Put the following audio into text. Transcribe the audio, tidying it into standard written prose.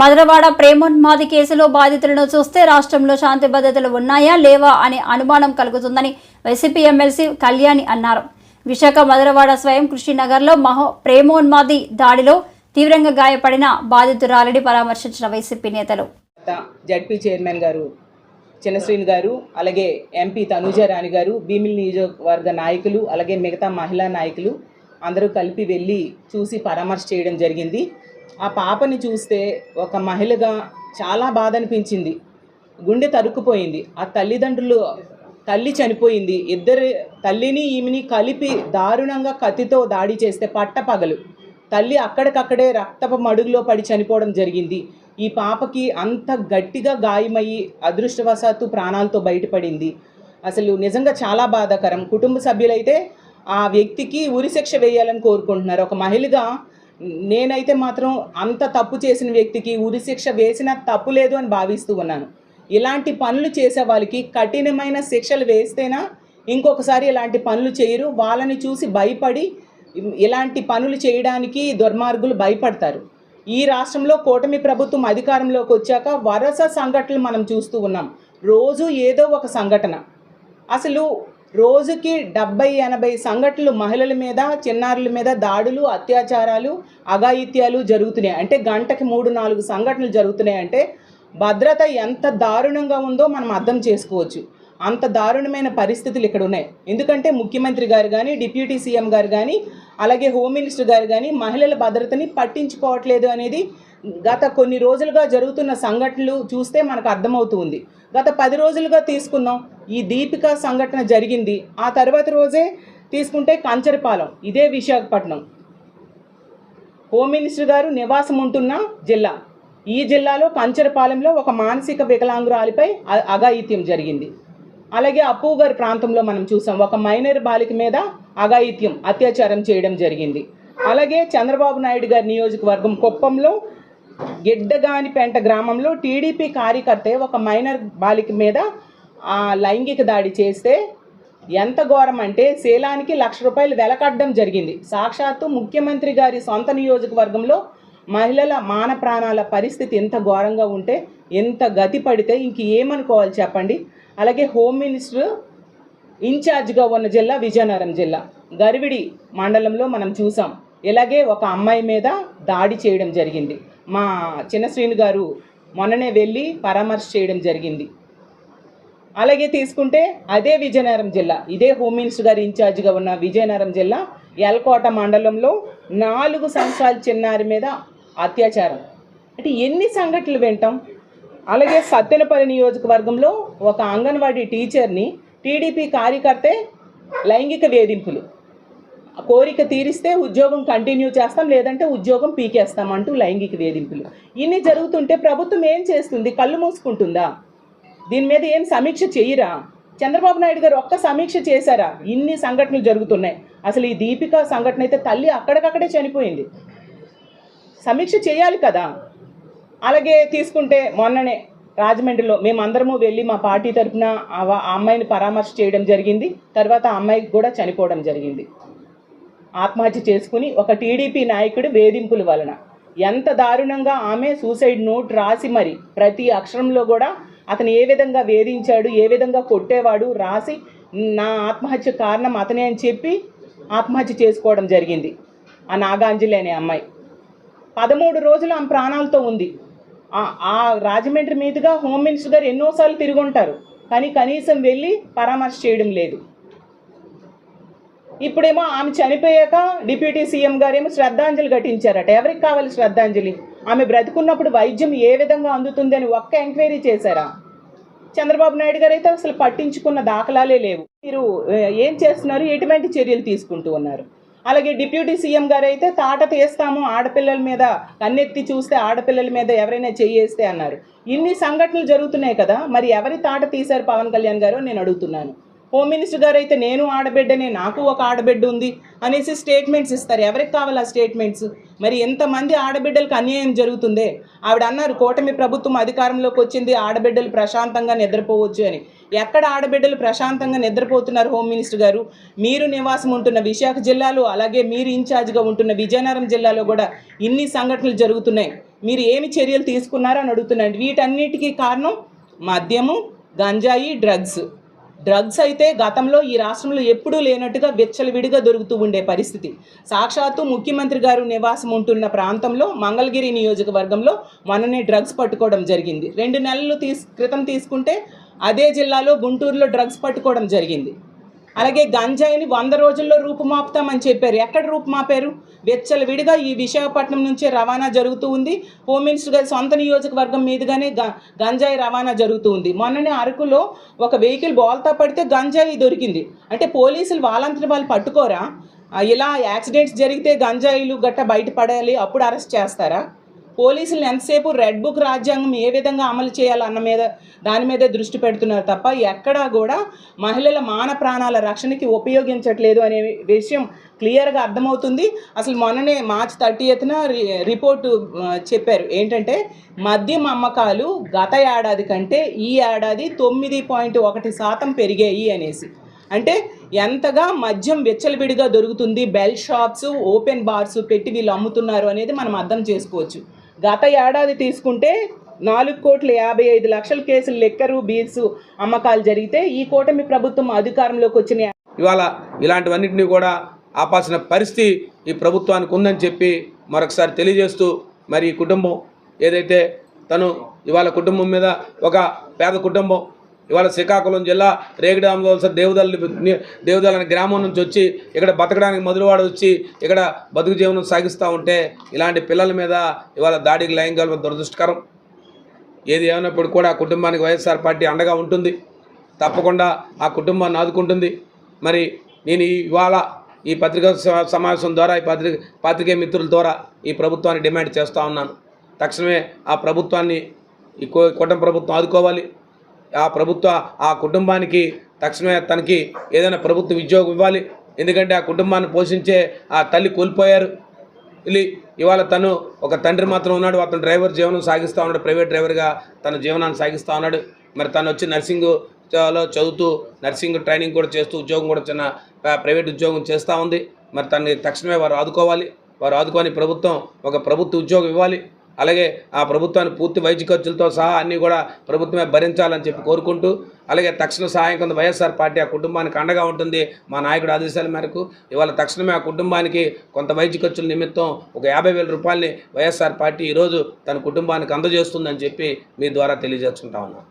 మధురవాడ ప్రేమోన్మాది కేసులో బాధితులను చూస్తే రాష్ట్రంలో శాంతి భద్రతలు ఉన్నాయా లేవా అనే అనుమానం కలుగుతుందని వైసీపీ ఎమ్మెల్సీ కళ్యాణి అన్నారు. విశాఖ మధురవాడ స్వయం కృషి నగర్లో ప్రేమోన్మాది దాడిలో తీవ్రంగా గాయపడిన బాధితురాలిని పరామర్శించిన వైసీపీ నేతలు జడ్పీ చైర్మన్ గారు చిన్నశ్రీని గారు, అలాగే ఎంపీ తనూజారాణి గారు, భీమిలి నియోజకవర్గ నాయకులు, అలాగే మిగతా మహిళా నాయకులు అందరూ కలిపి వెళ్ళి చూసి పరామర్శ చేయడం జరిగింది. ఆ పాపని చూస్తే ఒక మహిళగా చాలా బాధ అనిపించింది. గుండె తరుక్కుపోయింది. ఆ తల్లి చనిపోయింది. ఇద్దరు తల్లిని ఈమెని కలిపి దారుణంగా కత్తితో దాడి చేస్తే పట్టపగలు తల్లి అక్కడికక్కడే రక్తపు మడుగులో పడి చనిపోవడం జరిగింది. ఈ పాపకి అంత గట్టిగా గాయమయ్యి అదృష్టవశాత్తు ప్రాణాలతో బయటపడింది. అసలు నిజంగా చాలా బాధాకరం. కుటుంబ సభ్యులైతే ఆ వ్యక్తికి ఉరిశిక్ష వేయాలని కోరుకుంటున్నారు. ఒక మహిళగా నేనైతే మాత్రం అంత తప్పు చేసిన వ్యక్తికి ఉరిశిక్ష వేసిన తప్పు లేదు అని భావిస్తూ ఉన్నాను. ఇలాంటి పనులు చేసే వాళ్ళకి కఠినమైన శిక్షలు వేస్తేనా ఇంకొకసారి ఇలాంటి పనులు చేయరు. వాళ్ళని చూసి భయపడి ఇలాంటి పనులు చేయడానికి దుర్మార్గులు భయపడతారు. ఈ రాష్ట్రంలో కూటమి ప్రభుత్వం అధికారంలోకి వచ్చాక వరుస సంఘటనలు మనం చూస్తూ ఉన్నాం. రోజు ఏదో ఒక సంఘటన. అసలు రోజుకి 70-80 సంఘటనలు మహిళల మీద, చిన్నారుల మీద దాడులు, అత్యాచారాలు, అఘాయిత్యాలు జరుగుతున్నాయి. అంటే గంటకి 3-4 సంఘటనలు జరుగుతున్నాయి. అంటే భద్రత ఎంత దారుణంగా ఉందో మనం అర్థం చేసుకోవచ్చు. అంత దారుణమైన పరిస్థితులు ఇక్కడ ఉన్నాయి. ఎందుకంటే ముఖ్యమంత్రి గారు కానీ, డిప్యూటీ సీఎం గారు కానీ, అలాగే హోమ్ మినిస్టర్ గారు కానీ మహిళల భద్రతని పట్టించుకోవట్లేదు అనేది గత కొన్ని రోజులుగా జరుగుతున్న సంఘటనలు చూస్తే మనకు అర్థమవుతుంది. గత 10 రోజులుగా తీసుకుందాం, ఈ దీపిక సంఘటన జరిగింది. ఆ తర్వాత రోజే తీసుకుంటే కంచరపాలెం, ఇదే విశాఖపట్నం, హోమ్ మినిస్టర్ గారు నివాసం ఉంటున్న జిల్లా. ఈ జిల్లాలో కంచరపాలెంలో ఒక మానసిక వికలాంగురాలిపై అఘాయిత్యం జరిగింది. అలాగే అప్పు గారి ప్రాంతంలో మనం చూసాం, ఒక మైనర్ బాలిక మీద అఘాయిత్యం, అత్యాచారం చేయడం జరిగింది. అలాగే చంద్రబాబు నాయుడు గారి నియోజకవర్గం కుప్పంలో గిడ్డగానిపేంట గ్రామంలో టీడీపీ కార్యకర్తే ఒక మైనర్ బాలిక మీద లైంగిక దాడి చేస్తే ఎంత ఘోరం అంటే శీలానికి ₹1,00,000 వెలకట్టడం జరిగింది. సాక్షాత్తు ముఖ్యమంత్రి గారి సొంత నియోజకవర్గంలో మహిళల మాన ప్రాణాల పరిస్థితి ఎంత ఘోరంగా ఉంటే, ఎంత గతి పడితే ఇంక ఏమనుకోవాలి చెప్పండి. అలాగే హోమ్ మినిస్టర్ ఇన్ఛార్జ్గా ఉన్న జిల్లా విజయనగరం జిల్లా గరివిడి మండలంలో మనం చూసాం. ఇలాగే ఒక అమ్మాయి మీద దాడి చేయడం జరిగింది. మా చిన్నశ్రీని గారు మొన్ననే వెళ్ళి పరామర్శ చేయడం జరిగింది. అలాగే తీసుకుంటే అదే విజయనగరం జిల్లా, ఇదే హోమ్ మినిస్టర్ గారు ఇన్ఛార్జ్గా ఉన్న విజయనగరం జిల్లా ఎల్కోట మండలంలో 4 సంవత్సరాల చిన్నారి మీద అత్యాచారం. అంటే ఎన్ని సంఘటనలు వింటాం. అలాగే సత్తెనపల్లి నియోజకవర్గంలో ఒక అంగన్వాడీ టీచర్ని టీడీపీ కార్యకర్తే లైంగిక వేధింపులు, కోరిక తీరిస్తే ఉద్యోగం కంటిన్యూ చేస్తాం, లేదంటే ఉద్యోగం పీకేస్తాం అంటూ లైంగిక వేధింపులు. ఇన్ని జరుగుతుంటే ప్రభుత్వం ఏం చేస్తుంది? కళ్ళు మూసుకుంటుందా? దీని మీద ఏం సమీక్ష చేయరా? చంద్రబాబు నాయుడు గారు ఒక్క సమీక్ష చేశారా? ఇన్ని సంఘటనలు జరుగుతున్నాయి. అసలు ఈ దీపిక సంఘటన అయితే తల్లి అక్కడికక్కడే చనిపోయింది. సమీక్ష చేయాలి కదా. అలాగే తీసుకుంటే మొన్ననే రాజమండ్రిలో మేమందరము వెళ్ళి మా పార్టీ తరఫున ఆ అమ్మాయిని పరామర్శ చేయడం జరిగింది. తర్వాత ఆ అమ్మాయికి కూడా చనిపోవడం జరిగింది. ఆత్మహత్య చేసుకుని ఒక టీడీపీ నాయకుడి వేధింపుల వలన. ఎంత దారుణంగా ఆమె సూసైడ్ నోట్ రాసి మరి ప్రతి అక్షరంలో కూడా అతను ఏ విధంగా వేధించాడు, ఏ విధంగా కొట్టేవాడు రాసి నా ఆత్మహత్య కారణం అతనే అని చెప్పి ఆత్మహత్య చేసుకోవడం జరిగింది. ఆ నాగాంజలి అనే అమ్మాయి 13 రోజులు ఆమె ప్రాణాలతో ఉంది. ఆ రాజమండ్రి మీదుగా హోమ్ మినిస్టర్ గారు ఎన్నోసార్లు తిరుగుంటారు, కానీ కనీసం వెళ్ళి పరామర్శ చేయడం లేదు. ఇప్పుడేమో ఆమె చనిపోయాక డిప్యూటీ సీఎం గారేమో శ్రద్ధాంజలి ఘటించారట. ఎవరికి కావాలి శ్రద్ధాంజలి? ఆమె బ్రతుకున్నప్పుడు వైద్యం ఏ విధంగా అందుతుంది అని ఒక్క ఎంక్వైరీ చేశారా? చంద్రబాబు నాయుడు గారు అయితే అసలు పట్టించుకున్న దాఖలాలే లేవు. మీరు ఏం చేస్తున్నారు? ఎటువంటి చర్యలు తీసుకుంటూ ఉన్నారు? అలాగే డిప్యూటీ సీఎం గారు అయితే తాట తీస్తాము, ఆడపిల్లల మీద కన్నెత్తి చూస్తే ఆడపిల్లల మీద ఎవరైనా చేయేస్తే అన్నారు. ఇన్ని సంఘటనలు జరుగుతున్నాయి కదా, మరి ఎవరి తాట తీశారు పవన్ కళ్యాణ్ గారు నేను అడుగుతున్నాను. హోమ్ మినిస్టర్ గారు అయితే నేను ఆడబిడ్డనే, నాకు ఒక ఆడబిడ్డ ఉంది అనేసి స్టేట్మెంట్స్ ఇస్తారు. ఎవరికి కావాలి ఆ స్టేట్మెంట్స్? మరి ఎంతమంది ఆడబిడ్డలకు అన్యాయం జరుగుతుందే. ఆవిడ అన్నారు కూటమి ప్రభుత్వం అధికారంలోకి వచ్చింది, ఆడబిడ్డలు ప్రశాంతంగా నిద్రపోవచ్చు అని. ఎక్కడ ఆడబిడ్డలు ప్రశాంతంగా నిద్రపోతున్నారు హోమ్ మినిస్టర్ గారు? మీరు నివాసం ఉంటున్న విశాఖ జిల్లాలో, అలాగే మీరు ఇన్ఛార్జ్గా ఉంటున్న విజయనగరం జిల్లాలో కూడా ఇన్ని సంఘటనలు జరుగుతున్నాయి. మీరు ఏమి చర్యలు తీసుకున్నారని అడుగుతున్నాను. వీటన్నిటికీ కారణం మద్యము, గంజాయి, డ్రగ్స్ అయితే గతంలో ఈ రాష్ట్రంలో ఎప్పుడూ లేనట్టుగా విచ్చలవిడిగా దొరుకుతూ ఉండే పరిస్థితి. సాక్షాత్తు ముఖ్యమంత్రి గారు నివాసం ఉంటున్న ప్రాంతంలో మంగళగిరి నియోజకవర్గంలో మొన్ననే డ్రగ్స్ పట్టుకోవడం జరిగింది. 2 నెలలు క్రితం తీసుకుంటే అదే జిల్లాలో గుంటూరులో డ్రగ్స్ పట్టుకోవడం జరిగింది. అలాగే గంజాయిని 100 రోజుల్లో రూపుమాపుతామని చెప్పారు. ఎక్కడ రూపుమాపారు? విచ్చలవిడిగా ఈ విశాఖపట్నం నుంచే రవాణా జరుగుతూ ఉంది. హోమ్ మినిస్టర్ గారి సొంత నియోజకవర్గం మీదుగానే గంజాయి రవాణా జరుగుతూ ఉంది. మొన్ననే అరకులో ఒక వెహికల్ బోల్తా పడితే గంజాయి దొరికింది. అంటే పోలీసులు వాళ్ళంతటి వాళ్ళు పట్టుకోరా? ఇలా యాక్సిడెంట్స్ జరిగితే గంజాయిలు గట్ట బయటపడాలి, అప్పుడు అరెస్ట్ చేస్తారా? పోలీసులు ఎంతసేపు రెడ్ బుక్ రాజ్యాంగం ఏ విధంగా అమలు చేయాలన్న దాని మీదే దృష్టి పెడుతున్నారు తప్ప ఎక్కడా కూడా మహిళల మాన ప్రాణాల రక్షణకి ఉపయోగించట్లేదు అనే విషయం క్లియర్గా అర్థమవుతుంది. అసలు మొన్ననే మార్చి 30న రిపోర్టు చెప్పారు ఏంటంటే మద్యం అమ్మకాలు గత ఏడాది కంటే ఈ ఏడాది 9.1% పెరిగాయి అనేసి. అంటే ఎంతగా మద్యం విచ్చలవిడిగా దొరుకుతుంది, బెల్ షాప్స్, ఓపెన్ బార్స్ పెట్టి వీళ్ళు అమ్ముతున్నారు అనేది మనం అర్థం చేసుకోవచ్చు. గత ఏడాది తీసుకుంటే 4,55,00,000 కేసులు లిక్కరు, బీర్స్ అమ్మకాలు జరిగితే ఈ కూటమి ప్రభుత్వం అధికారంలోకి వచ్చిన ఇవాళ ఇలాంటివన్నింటినీ కూడా ఆపాల్సిన పరిస్థితి ఈ ప్రభుత్వానికి ఉందని చెప్పి మరొకసారి తెలియజేస్తూ, మరి ఈ కుటుంబం ఏదైతే తను ఇవాళ కుటుంబం మీద ఒక పేద కుటుంబం ఇవాళ శ్రీకాకుళం జిల్లా రేగడాంలో దేవదల అనే గ్రామం నుంచి వచ్చి ఇక్కడ బతకడానికి మధురవాడ వచ్చి ఇక్కడ బతుకు జీవనం సాగిస్తూ ఉంటే ఇలాంటి పిల్లల మీద ఇవాళ దాడికి లైంగిక దురదృష్టకరం. ఏది ఏమైనప్పుడు కూడా ఆ కుటుంబానికి వైఎస్ఆర్ పార్టీ అండగా ఉంటుంది, తప్పకుండా ఆ కుటుంబాన్ని ఆదుకుంటుంది. మరి నేను ఇవాళ ఈ పత్రికా సమావేశం ద్వారా ఈ పాత్రికేయ మిత్రుల ద్వారా ఈ ప్రభుత్వాన్ని డిమాండ్ చేస్తూ ఉన్నాను. తక్షణమే ఆ ప్రభుత్వాన్ని ఈ కూటమి ప్రభుత్వం ఆదుకోవాలి. ఆ కుటుంబానికి తక్షణమే తనకి ఏదైనా ప్రభుత్వ ఉద్యోగం ఇవ్వాలి. ఎందుకంటే ఆ కుటుంబాన్ని పోషించే ఆ తల్లి కోల్పోయారు. ఇవాళ తను ఒక తండ్రి మాత్రం ఉన్నాడు, అతను డ్రైవర్ జీవనం సాగిస్తూ ఉన్నాడు, ప్రైవేట్ డ్రైవర్గా తన జీవనాన్ని సాగిస్తూ ఉన్నాడు. మరి తను వచ్చి నర్సింగ్లో చదువుతూ నర్సింగ్ ట్రైనింగ్ కూడా చేస్తూ ఉద్యోగం కూడా చిన్న ప్రైవేట్ ఉద్యోగం చేస్తూ ఉంది. మరి తనని తక్షణమే వారు ఆదుకోవాలి. వారు ఆదుకొని ప్రభుత్వం ఒక ప్రభుత్వ ఉద్యోగం ఇవ్వాలి. అలాగే ఆ ప్రభుత్వాన్ని పూర్తి వైద్య ఖర్చులతో సహా అన్నీ కూడా ప్రభుత్వమే భరించాలని చెప్పి కోరుకుంటూ, అలాగే తక్షణ సహాయం కింద వైఎస్ఆర్ పార్టీ ఆ కుటుంబానికి అండగా ఉంటుంది. మా నాయకుడు ఆదేశాల మేరకు ఇవాళ తక్షణమే ఆ కుటుంబానికి కొంత వైద్య ఖర్చుల నిమిత్తం ఒక 50,000 రూపాయలని వైఎస్ఆర్ పార్టీ ఈరోజు తన కుటుంబానికి అందజేస్తుందని చెప్పి మీ ద్వారా తెలియజేసుకుంటా ఉన్నాను.